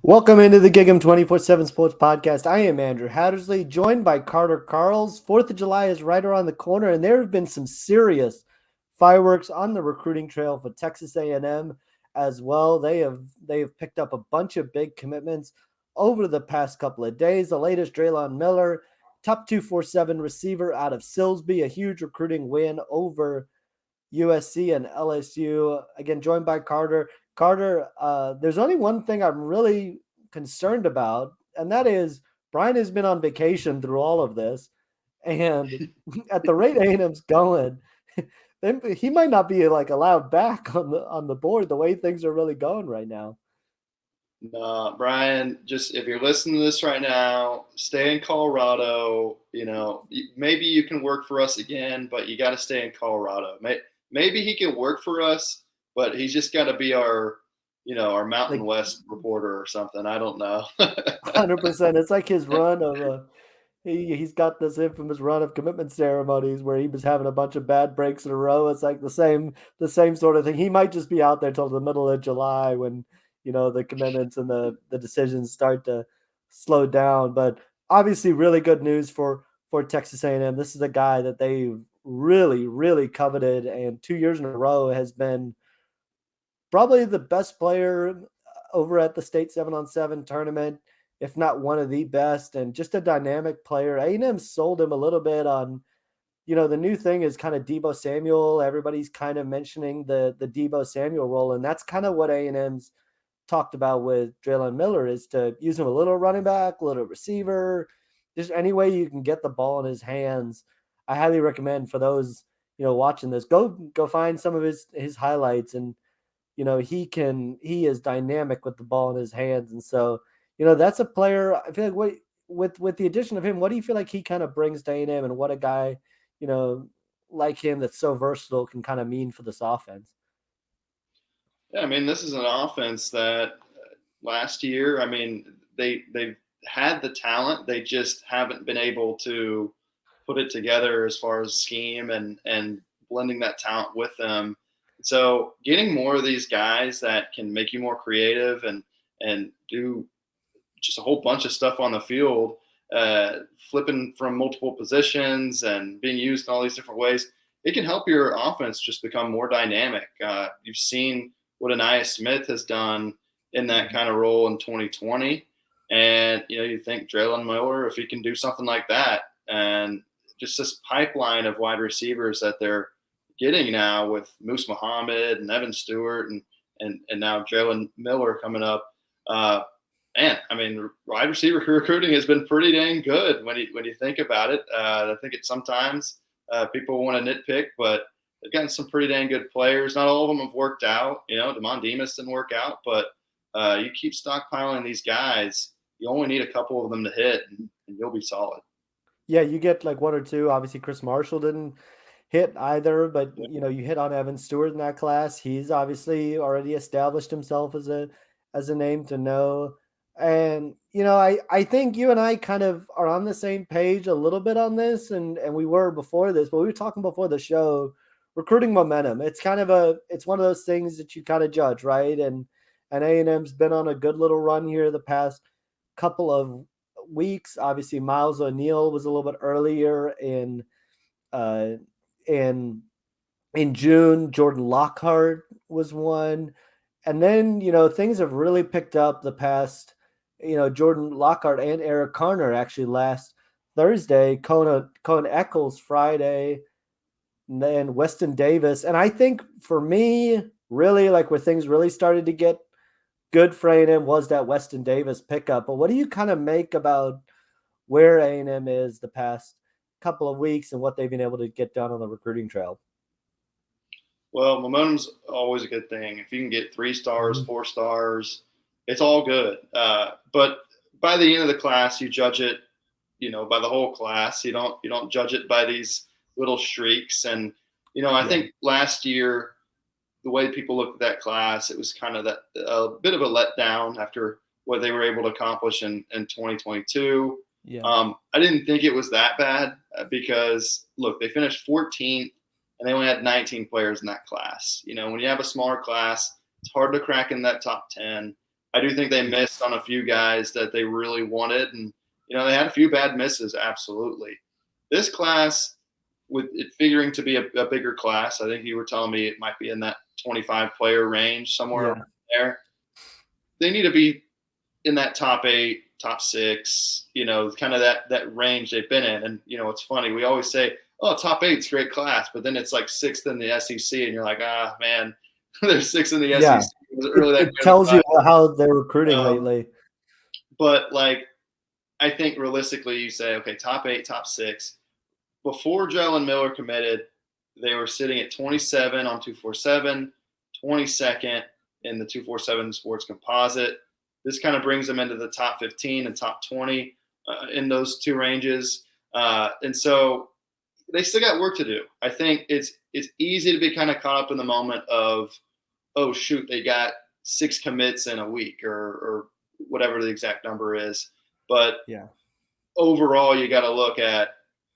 Welcome into the GigEm247 Sports Podcast. I am Andrew Hattersley, joined by Carter Carls. 4th of July is right around the corner, and there have been some serious fireworks on the recruiting trail for Texas A&M as well. They have picked up a bunch of big commitments over the past couple of days. The latest, Drelon Miller, top 247 receiver out of Silsbee, a huge recruiting win over USC and LSU. Again, joined by Carter. Carter, there's only one thing I'm really concerned about, and that is Brian has been on vacation through all of this, and at the rate A&M's going, he might not be allowed back on the board the way things are really going right now. No, Brian, just if you're listening to this right now, stay in Colorado. Maybe you can work for us again, but you got to stay in Colorado. Maybe he can work for us, but he's just got to be our Mountain West reporter or something. I don't know. 100%. It's like his run of he's got this infamous run of commitment ceremonies where he was having a bunch of bad breaks in a row. It's like the same sort of thing. He might just be out there till the middle of July when the commitments and the decisions start to slow down. But obviously, really good news for Texas A&M. This is a guy that they really, really coveted, and 2 years in a row has been probably the best player over at the state 7-on-7 tournament, if not one of the best, and just a dynamic player. A&M sold him a little bit on, the new thing is kind of Deebo Samuel. Everybody's kind of mentioning the Deebo Samuel role, and that's kind of what A&M's talked about with Drelon Miller, is to use him a little running back, a little receiver, just any way you can get the ball in his hands. I highly recommend for those, watching this, go find some of his highlights, and he is dynamic with the ball in his hands. And so, that's a player. I feel like with the addition of him, what do you feel like he kind of brings to A&M, and what a guy, like him that's so versatile can kind of mean for this offense? Yeah, I mean, this is an offense that last year, I mean, they've had the talent. They just haven't been able to put it together as far as scheme and blending that talent with them. So getting more of these guys that can make you more creative and do just a whole bunch of stuff on the field, flipping from multiple positions and being used in all these different ways, it can help your offense just become more dynamic. You've seen what Anais Smith has done in that kind of role in 2020. And, you think Drelon Miller, if he can do something like that, and just this pipeline of wide receivers that they're getting now with Moose Muhammad and Evan Stewart and now Drelon Miller coming up. Man, I mean, wide receiver recruiting has been pretty dang good when you think about it. I think sometimes people want to nitpick, but they've gotten some pretty dang good players. Not all of them have worked out. Damon Demas didn't work out, but you keep stockpiling these guys. You only need a couple of them to hit, and you'll be solid. Yeah, you get like one or two. Obviously, Chris Marshall didn't hit either, but you hit on Evan Stewart in that class. He's obviously already established himself as a name to know. And I think you and I kind of are on the same page a little bit on this, and we were before this, but we were talking before the show. Recruiting momentum. It's kind of it's one of those things that you kind of judge, right? And A&M's been on a good little run here the past couple of weeks. Obviously, Miles O'Neill was a little bit earlier in in June. Jordan Lockhart was one, and then things have really picked up the past. Jordan Lockhart and Eric Carner actually last Thursday. Cohen Eccles Friday, and then Weston Davis. And I think for me, really like where things really started to get good for A&M was that Weston Davis pickup. But what do you kind of make about where A&M is the past couple of weeks and what they've been able to get done on the recruiting trail? Well, momentum's always a good thing. If you can get 3 stars, 4 stars, it's all good. But by the end of the class, you judge it, by the whole class. You don't judge it by these little streaks. And I think last year, the way people looked at that class, it was kind of a bit of a letdown after what they were able to accomplish in 2022. Yeah. I didn't think it was that bad because, look, they finished 14th and they only had 19 players in that class. When you have a smaller class, it's hard to crack in that top 10. I do think they missed on a few guys that they really wanted, and they had a few bad misses. Absolutely, this class, with it figuring to be a bigger class, I think you were telling me it might be in that 25 player range somewhere Yeah. around there. They need to be in that top 8, top 6, kind of that range they've been in. And it's funny, we always say, oh, top 8's great class, but then it's like 6th in the SEC, and you're like, man, there's 6 in the Yeah. SEC. It wasn't really that It good of a tells you class. how they're recruiting lately. But I think realistically, you say, okay, top 8, top 6. Before Drelon Miller committed, they were sitting at 27 on 247, 22nd in the 247 Sports Composite. This kind of brings them into the top 15 and top 20 in those two ranges. And so they still got work to do. I think it's easy to be kind of caught up in the moment of, oh, shoot, they got 6 commits in a week or whatever the exact number is. But overall, you got to look at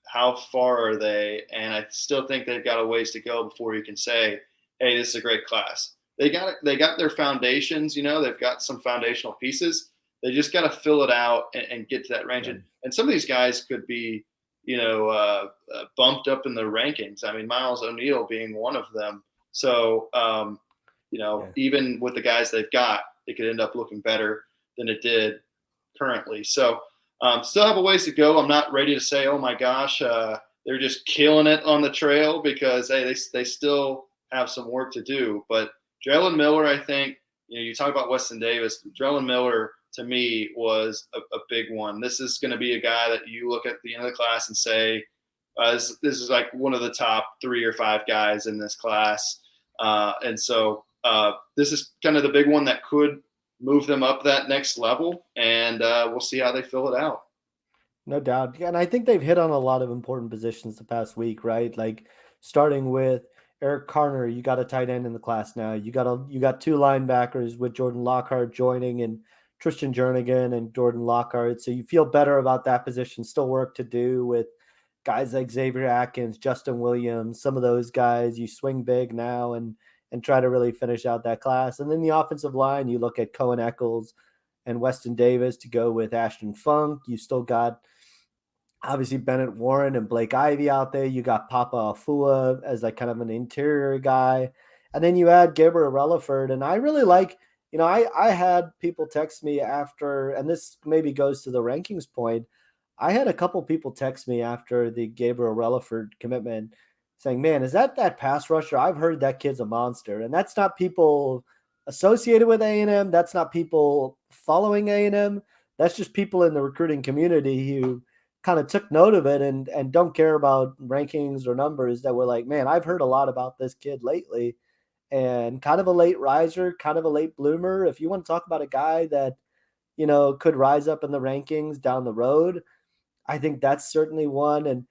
how far are they, and I still think they've got a ways to go before you can say, hey, this is a great class. They got their foundations, they've got some foundational pieces. They just got to fill it out and get to that range. Right. And some of these guys could be, bumped up in the rankings. I mean, Miles O'Neill being one of them. So, even with the guys they've got, it could end up looking better than it did currently. So, still have a ways to go. I'm not ready to say, oh my gosh, they're just killing it on the trail, because hey, they still have some work to do. But Drelon Miller, I think, you talk about Weston Davis. Drelon Miller, to me, was a big one. This is going to be a guy that you look at the end of the class and say, this is like one of the top 3 or 5 guys in this class. And so this is kind of the big one that could move them up that next level, and we'll see how they fill it out. No doubt. Yeah, and I think they've hit on a lot of important positions the past week, right? Like starting with Eric Carner, you got a tight end in the class now. You got 2 linebackers with Jordan Lockhart joining, and Tristan Jernigan and Jordan Lockhart. So you feel better about that position. Still work to do with guys like Xavier Atkins, Justin Williams, some of those guys. You swing big now and try to really finish out that class. And then the offensive line, you look at Cohen Eccles and Weston Davis to go with Ashton Funk. You still got obviously Bennett Warren and Blake Ivy out there. You got Papa Afua as like kind of an interior guy. And then you add Gabriel Relaford. And I really like, I had people text me after, and this maybe goes to the rankings point. I had a couple people text me after the Gabriel Relaford commitment saying, man, is that pass rusher? I've heard that kid's a monster. And that's not people associated with A&M. That's not people following A&M. That's just people in the recruiting community who kind of took note of it and don't care about rankings or numbers, that were like, man, I've heard a lot about this kid lately, and kind of a late riser, kind of a late bloomer. If you want to talk about a guy that, could rise up in the rankings down the road, I think that's certainly one. And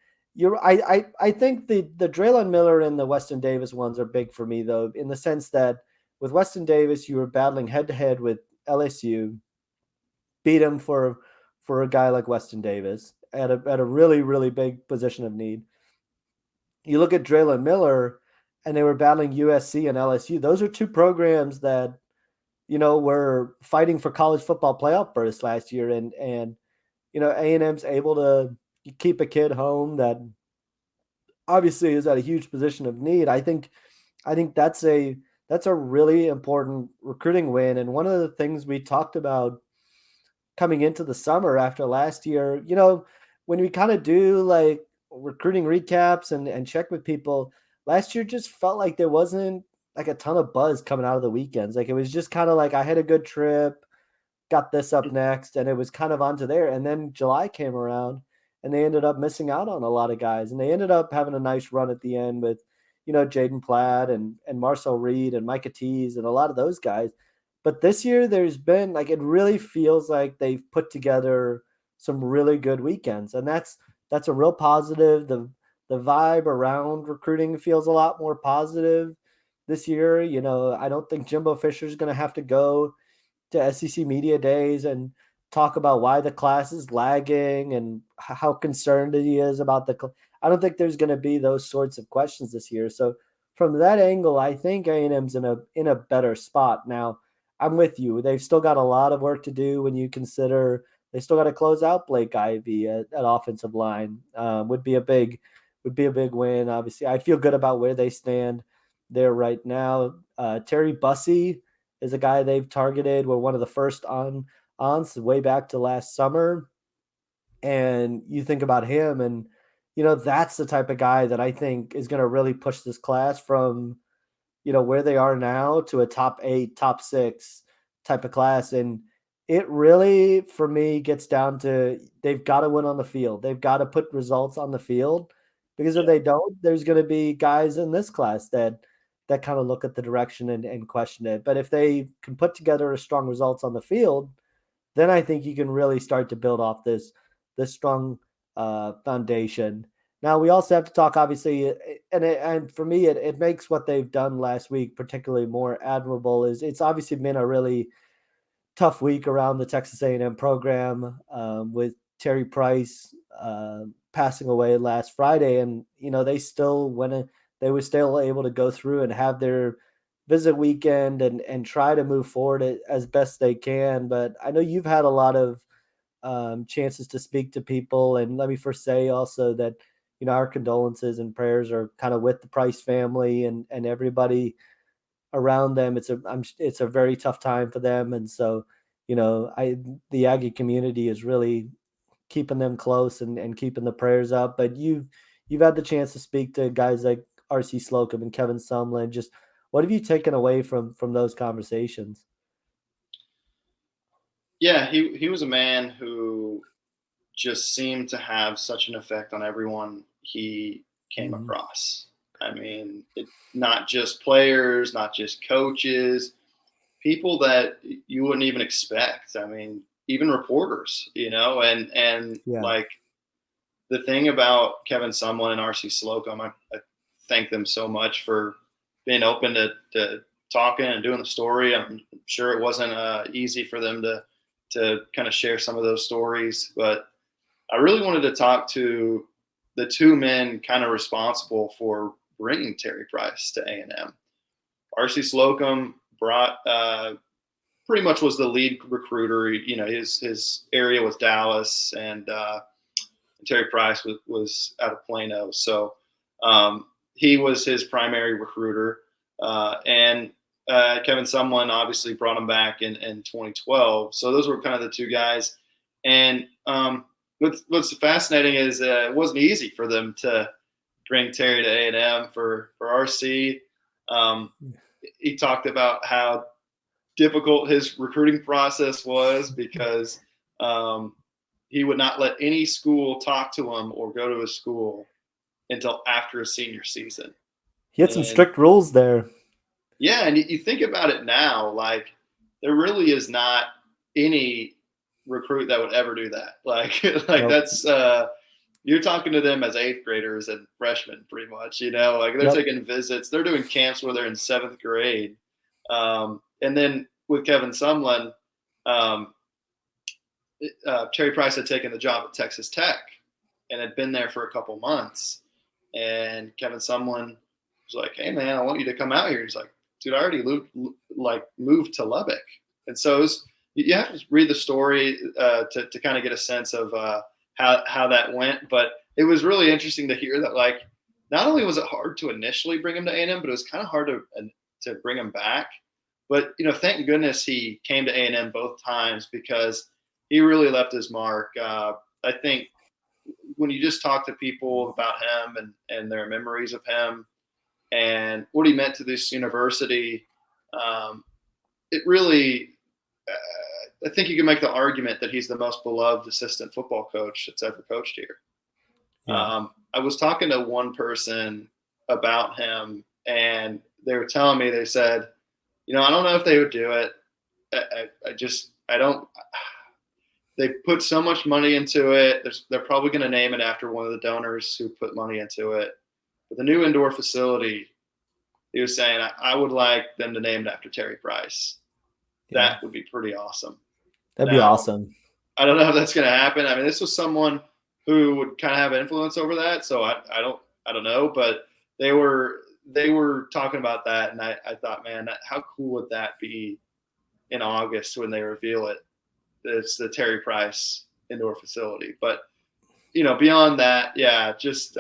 I think the Drelon Miller and the Weston Davis ones are big for me, though, in the sense that with Weston Davis, you were battling head to head with LSU, beat him for a guy like Weston Davis at a really, really big position of need. You look at Drelon Miller, and they were battling USC and LSU. Those are 2 programs that, were fighting for college football playoff berths last year. And A&M's able to keep a kid home that obviously is at a huge position of need. I think that's a really important recruiting win. And one of the things we talked about coming into the summer after last year, when we kind of do like recruiting recaps and check with people, last year just felt like there wasn't like a ton of buzz coming out of the weekends. Like it was just kind of like, I had a good trip, got this up next, and it was kind of onto there. And then July came around and they ended up missing out on a lot of guys, and they ended up having a nice run at the end with, Jaden Platt and Marcel Reed and Micah Tees and a lot of those guys. But this year there's been like, it really feels like they've put together some really good weekends. And that's a real positive. The vibe around recruiting feels a lot more positive this year. I don't think Jimbo Fisher is going to have to go to SEC media days and talk about why the class is lagging and how concerned he is about I don't think there's going to be those sorts of questions this year. So from that angle, I think A&M's in a better spot now. I'm with you. They've still got a lot of work to do when you consider they still got to close out Blake Ivy at offensive line. Would be a big win. Obviously, I feel good about where they stand there right now. Terry Bussey is a guy they've targeted. We're one of the first ons way back to last summer, and you think about him, and that's the type of guy that I think is going to really push this class from where they are now to a top 8, top 6 type of class. And it really, for me, gets down to they've got to win on the field. They've got to put results on the field, because if they don't, there's going to be guys in this class that kind of look at the direction and question it. But if they can put together a strong results on the field, then I think you can really start to build off this strong foundation. Now we also have to talk, obviously, and for me, it makes what they've done last week particularly more admirable. Is it's obviously been a really tough week around the Texas A&M program, with Terry Price passing away last Friday, and they were still able to go through and have their visit weekend and try to move forward as best they can. But I know you've had a lot of chances to speak to people, and let me first say also that our condolences and prayers are kind of with the Price family and everybody around them. It's a very tough time for them, and so the Aggie community is really keeping them close and keeping the prayers up. But you've had the chance to speak to guys like RC Slocum and Kevin Sumlin. Just what have you taken away from those conversations? Yeah, he was a man who just seemed to have such an effect on everyone he came across. I mean, not just players, not just coaches, people that you wouldn't even expect. I mean, even reporters, and Yeah. like the thing about Kevin Sumlin and RC Slocum, I thank them so much for being open to talking and doing the story. I'm sure it wasn't easy for them to kind of share some of those stories, but I really wanted to talk to the two men kind of responsible for bringing Terry Price to A&M. RC Slocum brought pretty much was the lead recruiter. His area was Dallas, and Terry Price was out of Plano. So he was his primary recruiter. And Kevin Sumlin obviously brought him back in 2012. So those were kind of the two guys. And what's fascinating is it wasn't easy for them to bring Terry to A&M. For RC, he talked about how difficult his recruiting process was because he would not let any school talk to him or go to his school until after his senior season. He had some strict rules there. Yeah, and you think about it now, like there really is not any recruit that would ever do that. Like Nope. That's you're talking to them as 8th graders and freshmen, pretty much. Like they're taking visits, they're doing camps where they're in 7th grade, and then with Kevin Sumlin, Terry Price had taken the job at Texas Tech and had been there for a couple months, and Kevin Sumlin was like, "Hey man, I want you to come out here." He's like, "Dude, I already moved to Lubbock." And so you have to read the story to kind of get a sense of how that went. But it was really interesting to hear that, like, not only was it hard to initially bring him to A&M, but it was kind of hard to bring him back. But, thank goodness he came to A&M both times, because he really left his mark. I think when you just talk to people about him and their memories of him and what he meant to this university, it really, I think you can make the argument that he's the most beloved assistant football coach that's ever coached here. Yeah. I was talking to one person about him, and they were telling me, they said, I don't know if they would do it. I don't. They put so much money into it. They're probably going to name it after one of the donors who put money into it. But the new indoor facility, he was saying, I would like them to name it after Terry Price. Yeah. That would be pretty awesome. That'd be awesome. I don't know if that's going to happen. I mean, this was someone who would kind of have influence over that. So I don't know, but they were talking about that, and I thought, man, how cool would that be in August when they reveal it. It's the Terry Price indoor facility. But, beyond that, yeah, just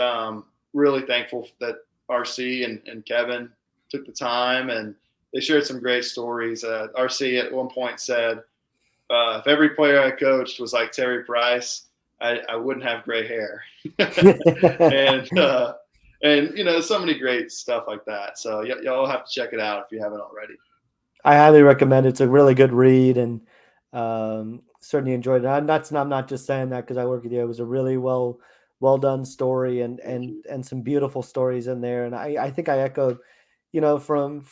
really thankful that RC and Kevin took the time, and they shared some great stories. RC at one point said, if every player I coached was like Terry Price, I wouldn't have gray hair. and so many great stuff like that. So y'all have to check it out if you haven't already. I highly recommend it. It's a really good read, and certainly enjoyed it. I'm not just saying that because I work with you. It was a really well done story, and some beautiful stories in there. And I think I echo, from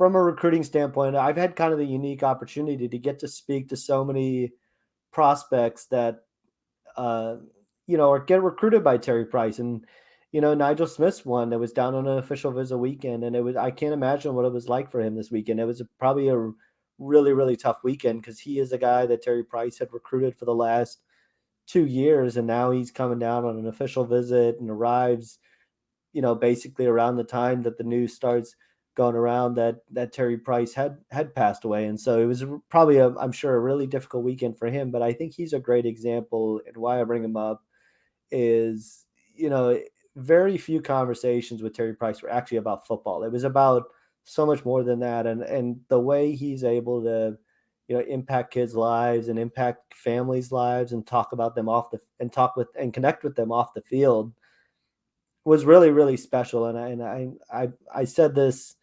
a recruiting standpoint, I've had kind of the unique opportunity to get to speak to so many prospects that or get recruited by Terry Price. And Nigel Smith's one that was down on an official visit weekend, and I can't imagine what it was like for him this weekend. It was probably a really, really tough weekend because he is a guy that Terry Price had recruited for the last 2 years, and now he's coming down on an official visit and arrives, basically around the time that the news starts going around that Terry Price had passed away. And so it was probably I'm sure a really difficult weekend for him, but I think he's a great example. And why I bring him up is, very few conversations with Terry Price were actually about football. It was about so much more than that. And the way he's able to, impact kids' lives and impact families' lives and talk about them and connect with them off the field was really, really special. And I said this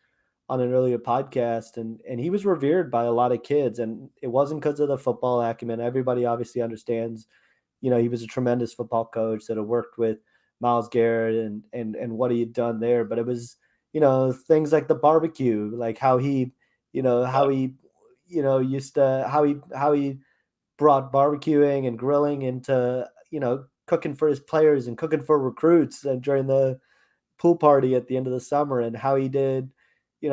on an earlier podcast, and he was revered by a lot of kids, and it wasn't because of the football acumen. Everybody obviously understands, he was a tremendous football coach that had worked with Myles Garrett and what he had done there. But it was, things like the barbecue, like how he brought barbecuing and grilling into, cooking for his players and cooking for recruits during the pool party at the end of the summer, and how he did, a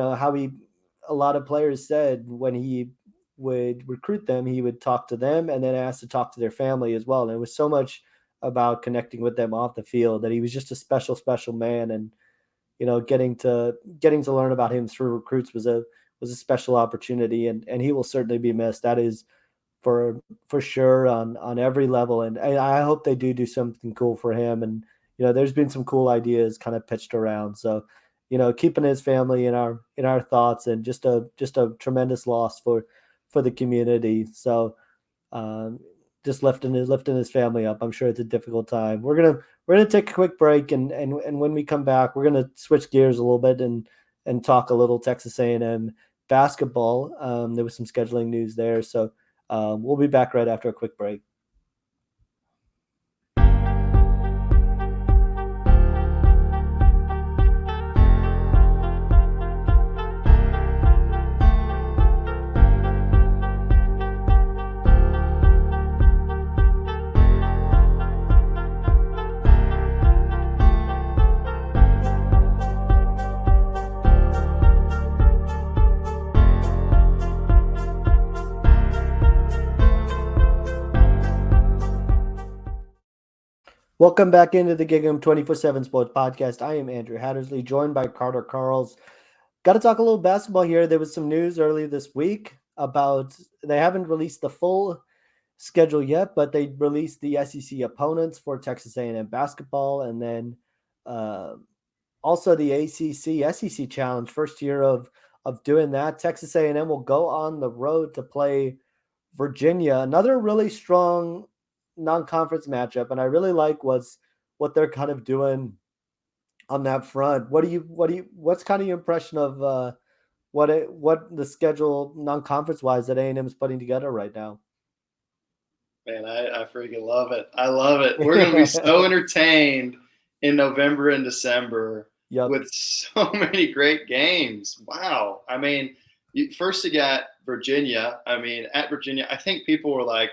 lot of players said when he would recruit them, he would talk to them and then ask to talk to their family as well. And it was so much about connecting with them off the field that he was just a special, special man. And, getting to learn about him through recruits was a special opportunity, and he will certainly be missed. That is for sure on every level. And I hope they do something cool for him. And, there's been some cool ideas kind of pitched around. So, keeping his family in our thoughts, and just a tremendous loss for the community. So, just lifting his family up. I'm sure it's a difficult time. We're gonna take a quick break, and when we come back, we're gonna switch gears a little bit and talk a little Texas A&M basketball. There was some scheduling news there, so we'll be back right after a quick break. Welcome back into the GigEm247 Sports Podcast. I am Andrew Hattersley, joined by Carter Carls. Got to talk a little basketball here. There was some news earlier this week about, they haven't released the full schedule yet, but they released the SEC opponents for Texas A&M basketball, and then also the ACC SEC Challenge, first year of doing that. Texas A&M will go on the road to play Virginia, another really strong non-conference matchup, and I really like what they're kind of doing on that front. What's kind of your impression of what the schedule non-conference wise that A&M is putting together right now? Man, I freaking love it. I love it. We're going to be so entertained in November and December with so many great games. Wow. I mean, first you got Virginia. I mean, at Virginia, I think people were like,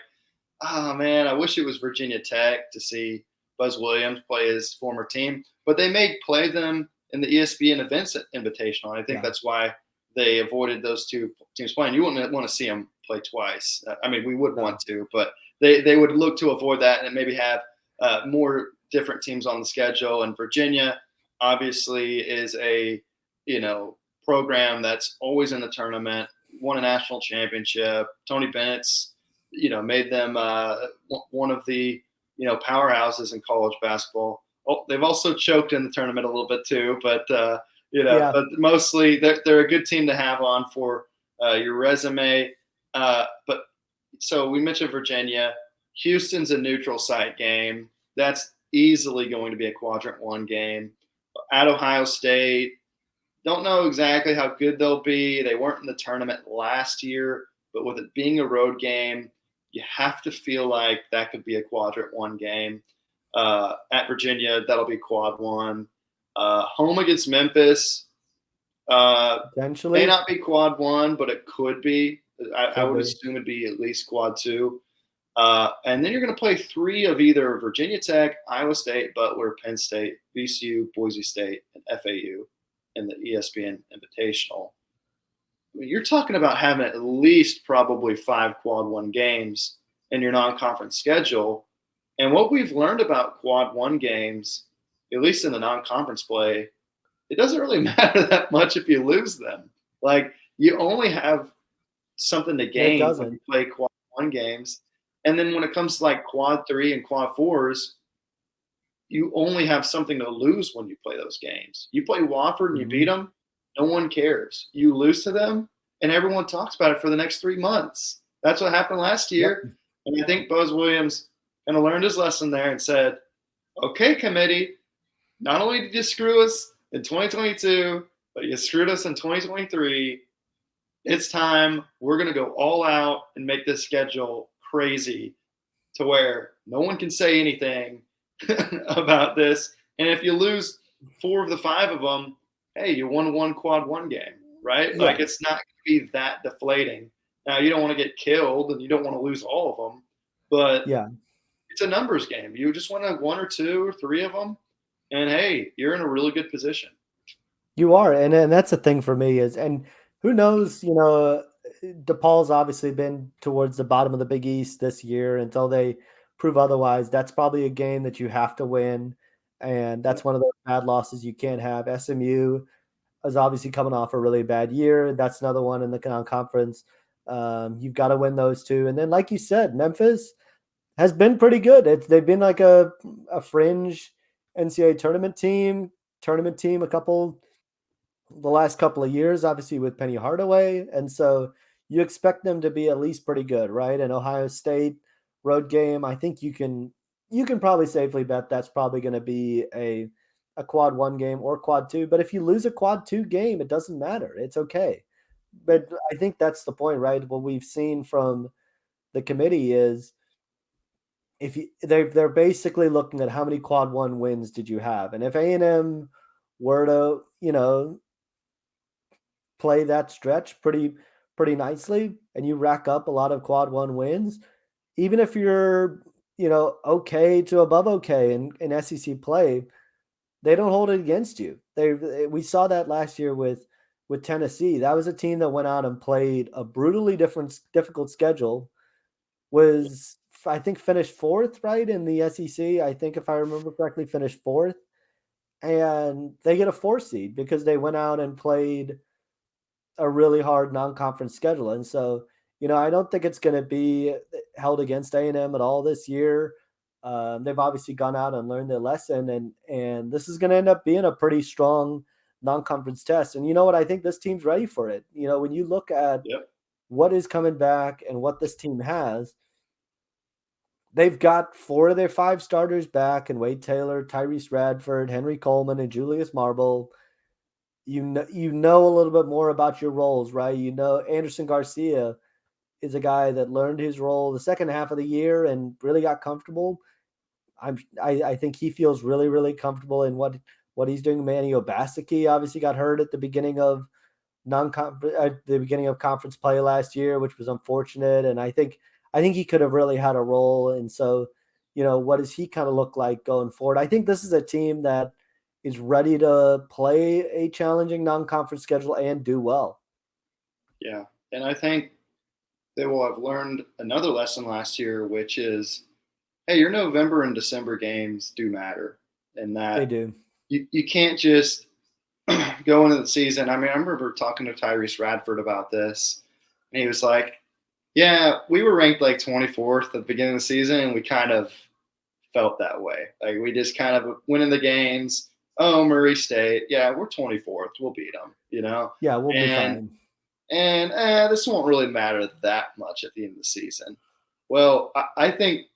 oh, man, I wish it was Virginia Tech to see Buzz Williams play his former team. But they may play them in the ESPN Events Invitational. I think that's why they avoided those two teams playing. You wouldn't want to see them play twice. I mean, we would want to, but they would look to avoid that and maybe have more different teams on the schedule. And Virginia obviously is a program that's always in the tournament, won a national championship. Tony Bennett's, made them one of the, powerhouses in college basketball. Oh, they've also choked in the tournament a little bit too, but but mostly they're a good team to have on for your resume. But so we mentioned Virginia. Houston's a neutral site game. That's easily going to be a quadrant 1 game. At Ohio State, don't know exactly how good they'll be. They weren't in the tournament last year, but with it being a road game, you have to feel like that could be a quadrant 1 game. At Virginia, that'll be quad 1. Home against Memphis, Potentially. May not be quad 1, but it could be. I would assume it'd be at least quad 2. And then you're going to play 3 of either Virginia Tech, Iowa State, Butler, Penn State, VCU, Boise State, and FAU in the ESPN Invitational. I mean, you're talking about having at least probably 5 quad 1 games in your non-conference schedule. And what we've learned about quad 1 games, at least in the non-conference play, it doesn't really matter that much if you lose them. Like, you only have something to gain when you play quad 1 games. And then when it comes to like quad 3 and quad 4s, you only have something to lose when you play those games. You play Wofford and you beat them, no one cares. You lose to them, and everyone talks about it for the next 3 months. That's what happened last year. Yep. And I think Buzz Williams kind of learned his lesson there and said, okay, committee, not only did you screw us in 2022, but you screwed us in 2023. It's time. We're going to go all out and make this schedule crazy to where no one can say anything about this. And if you lose 4 of the 5 of them, hey, you won 1 quad 1 game, right? Yeah. Like, it's not going to be that deflating. Now, you don't want to get killed and you don't want to lose all of them, but it's a numbers game. You just want to 1 or 2 or 3 of them, and hey, you're in a really good position. You are, and that's the thing for me is, and who knows, DePaul's obviously been towards the bottom of the Big East this year. Until they prove otherwise, that's probably a game that you have to win, and that's one of those bad losses you can't have. SMU is obviously coming off a really bad year. That's another one in the non-conference. You've got to win those 2. And then, like you said, Memphis has been pretty good. They've been like a fringe NCAA tournament team the last couple of years, obviously with Penny Hardaway. And so you expect them to be at least pretty good, right? And Ohio State road game, I think you can probably safely bet that's probably going to be a quad 1 game or quad 2. But if you lose a quad 2 game, it doesn't matter. It's okay. But I think that's the point, right? What we've seen from the committee is they're basically looking at how many quad 1 wins did you have. And if A&M were to, play that stretch pretty nicely, and you rack up a lot of quad 1 wins, even if you're, okay to above okay in SEC play, they don't hold it against you. We saw that last year with Tennessee. That was a team that went out and played a brutally difficult schedule, was, I think, finished 4th, right, in the SEC. I think, if I remember correctly, finished 4th. And they get a 4 seed because they went out and played a really hard non-conference schedule. And so, I don't think it's going to be held against A&M at all this year. They've obviously gone out and learned their lesson, and this is going to end up being a pretty strong non-conference test. And you know what? I think this team's ready for it. When you look at what is coming back and what this team has, they've got 4 of their 5 starters back, and Wade Taylor, Tyrese Radford, Henry Coleman, and Julius Marble. You know a little bit more about your roles, right? Anderson Garcia is a guy that learned his role the second half of the year and really got comfortable. I think he feels really, really comfortable in what he's doing. Manny Obaseki obviously got hurt at the beginning of conference play last year, which was unfortunate. And I think he could have really had a role. And so, what does he kind of look like going forward? I think this is a team that is ready to play a challenging non-conference schedule and do well. Yeah. And I think they will have learned another lesson last year, which is, hey, your November and December games do matter. And that they do. You can't just go into the season. I mean, I remember talking to Tyrese Radford about this. And he was like, yeah, we were ranked like 24th at the beginning of the season, and we kind of felt that way. Like we just kind of winning the games. Oh, Murray State. Yeah, we're 24th. We'll beat them, Yeah, we'll be fine. And this won't really matter that much at the end of the season. Well, I think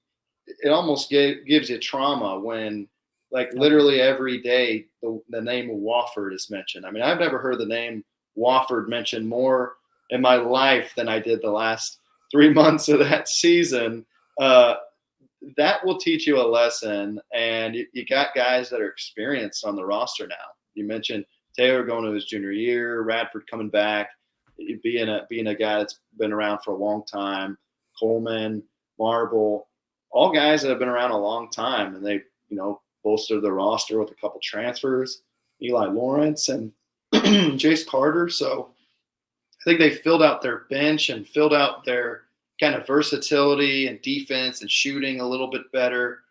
it almost gives you trauma when, like, literally every day the name of Wofford is mentioned. I mean, I've never heard the name Wofford mentioned more in my life than I did the last 3 months of that season. That will teach you a lesson. And you got guys that are experienced on the roster now. You mentioned Taylor going to his junior year, Radford coming back, being a guy that's been around for a long time, Coleman, Marble, all guys that have been around a long time, and they, bolstered the roster with a couple transfers, Eli Lawrence and Jace Carter. So I think they filled out their bench and filled out their kind of versatility and defense and shooting a little bit better.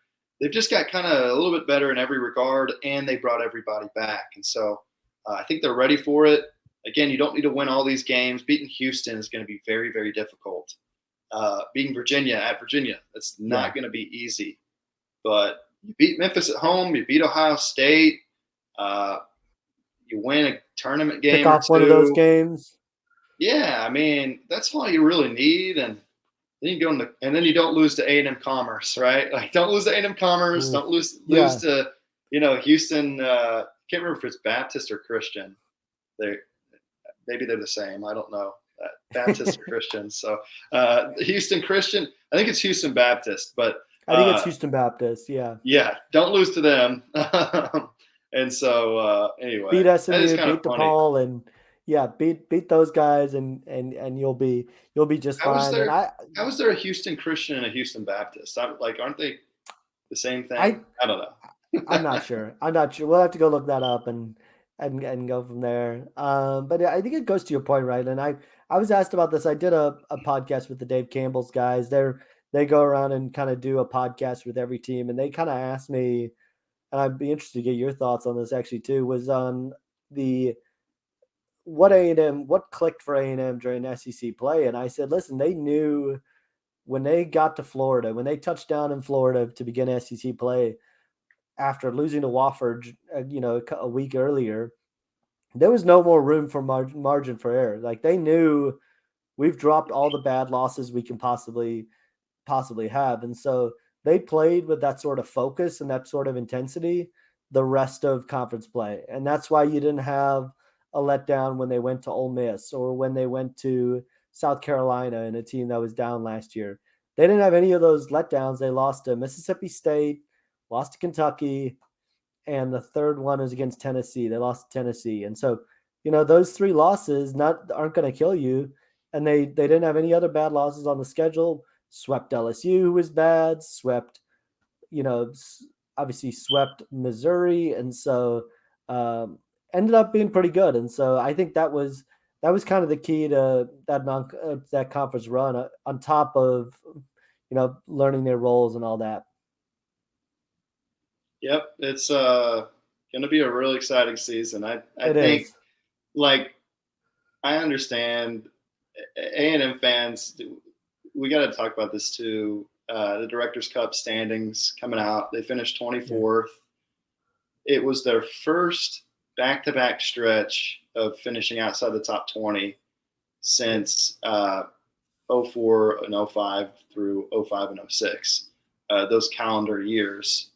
They've just got kind of a little bit better in every regard, and they brought everybody back. And so I think they're ready for it. Again, you don't need to win all these games. Beating Houston is going to be very, very difficult. Beating Virginia at Virginia, that's not going to be easy. But you beat Memphis at home. You beat Ohio State. You win a tournament game. Pick off one of those games. Yeah, I mean, that's all you really need. And then you go and then you don't lose to A&M Commerce, right? Like, don't lose to A&M Commerce. Don't lose to Houston. Can't remember if it's Baptist or Christian. Maybe they're the same. I don't know. Baptist or Christian. So Houston Christian. I think it's Houston Baptist, but I think it's Houston Baptist. Yeah. Yeah. Don't lose to them. And so anyway, beat SMU, beat DePaul, and beat those guys, and you'll be just fine. How is there a Houston Christian and a Houston Baptist? Aren't they the same thing? I don't know. I'm not sure. We'll have to go look that up and go from there. But I think it goes to your point, right? And I was asked about this. I did a podcast with the Dave Campbell's guys. They go around and kind of do a podcast with every team, and they kind of asked me, and I'd be interested to get your thoughts on this actually too, was on what clicked for A&M during SEC play. And I said, listen, they knew when they got to Florida, when they touched down in Florida to begin SEC play after losing to Wofford, a week earlier, there was no more room for margin for error. Like, they knew we've dropped all the bad losses we can possibly have. And so they played with that sort of focus and that sort of intensity the rest of conference play. And that's why you didn't have a letdown when they went to Ole Miss or when they went to South Carolina and a team that was down last year. They didn't have any of those letdowns. They lost to Mississippi State, lost to Kentucky, and the third one was against Tennessee. They lost to Tennessee. And so, those three losses aren't going to kill you. And they didn't have any other bad losses on the schedule. Swept LSU, who was bad, obviously swept Missouri. And so ended up being pretty good. And so I think that was kind of the key to that conference run, on top of, learning their roles and all that. Yep. It's going to be a really exciting season. I think, like, I understand A&M fans, we got to talk about this too. The Directors Cup standings coming out. They finished 24th. It was their first back-to-back stretch of finishing outside the top 20 since 04 and 05 through 05 and 06, those calendar years.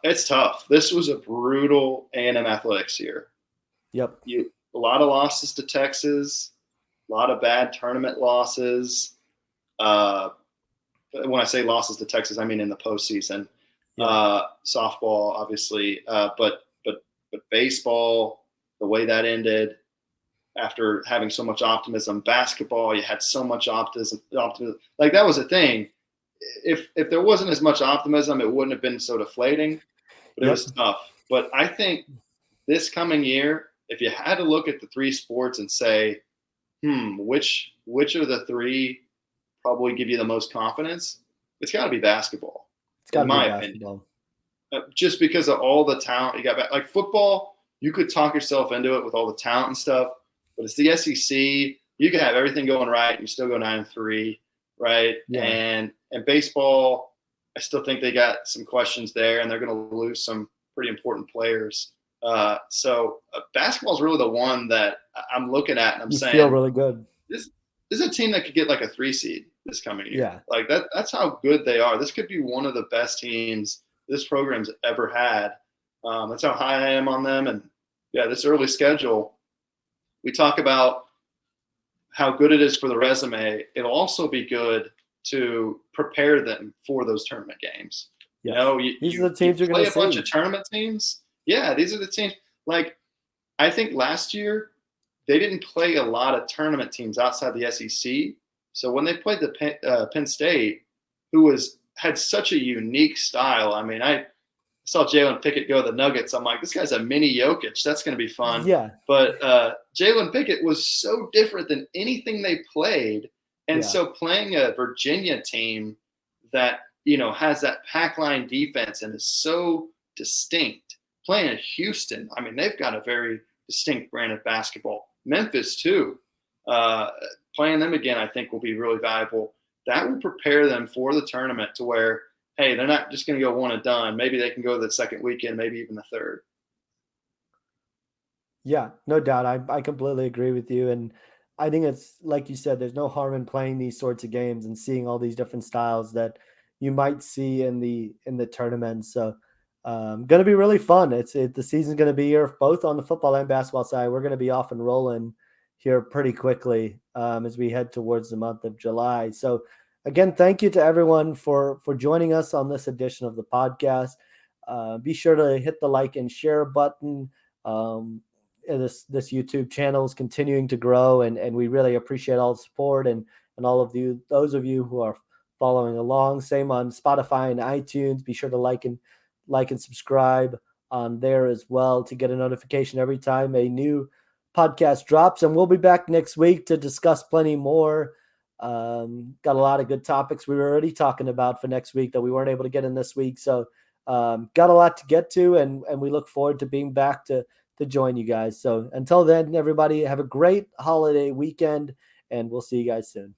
It's tough. This was a brutal A&M athletics year. Yep. A lot of losses to Texas, a lot of bad tournament losses. When I say losses to Texas, I mean in the postseason. Softball, obviously, but baseball, the way that ended, after having so much optimism. Basketball, you had so much optimism. Like, that was a thing. If there wasn't as much optimism, it wouldn't have been so deflating. But it was tough. But I think this coming year, if you had to look at the three sports and say, which of the three probably give you the most confidence, it's got to be basketball, in my opinion. Just because of all the talent you got back. Like, football, you could talk yourself into it with all the talent and stuff, but it's the SEC. you can have everything going right and you still go 9-3, right? Yeah. And baseball, I still think they got some questions there, and they're going to lose some pretty important players. So basketball is really the one that I'm looking at, and I'm saying, feel really good. This is a team that could get like a 3 seed this coming year. Yeah. Like that's how good they are. This could be one of the best teams this program's ever had. That's how high I am on them. And yeah, this early schedule, we talk about how good it is for the resume. It'll also be good to prepare them for those tournament games. Yes. You know, these are the teams you're going to see. Play a bunch of tournament teams. Yeah, these are the teams. Like, I think last year they didn't play a lot of tournament teams outside the SEC. So when they played the Penn State, who had such a unique style. I mean, I saw Jalen Pickett go to the Nuggets. I'm like, this guy's a mini Jokic. That's going to be fun. Yeah. But Jalen Pickett was so different than anything they played. And so playing a Virginia team that, you know, has that pack line defense and is so distinct, playing at Houston, I mean, they've got a very distinct brand of basketball. Memphis, too. Playing them again, I think, will be really valuable. That will prepare them for the tournament to where, hey, they're not just going to go one and done. Maybe they can go the second weekend, maybe even the third. Yeah, no doubt. I completely agree with you. And I think it's like you said, there's no harm in playing these sorts of games and seeing all these different styles that you might see in the tournament. So going to be really fun. The season's going to be here both on the football and basketball side. We're going to be off and rolling here pretty quickly as we head towards the month of July. So again, thank you to everyone for joining us on this edition of the podcast. Be sure to hit the like and share button. This YouTube channel is continuing to grow, and we really appreciate all the support and all of you, those of you who are following along. Same on Spotify and iTunes. Be sure to like and subscribe on there as well to get a notification every time a new podcast drops. And we'll be back next week to discuss plenty more. Got a lot of good topics we were already talking about for next week that we weren't able to get in this week. So got a lot to get to, and we look forward to being back to join you guys. So until then, everybody, have a great holiday weekend, and we'll see you guys soon.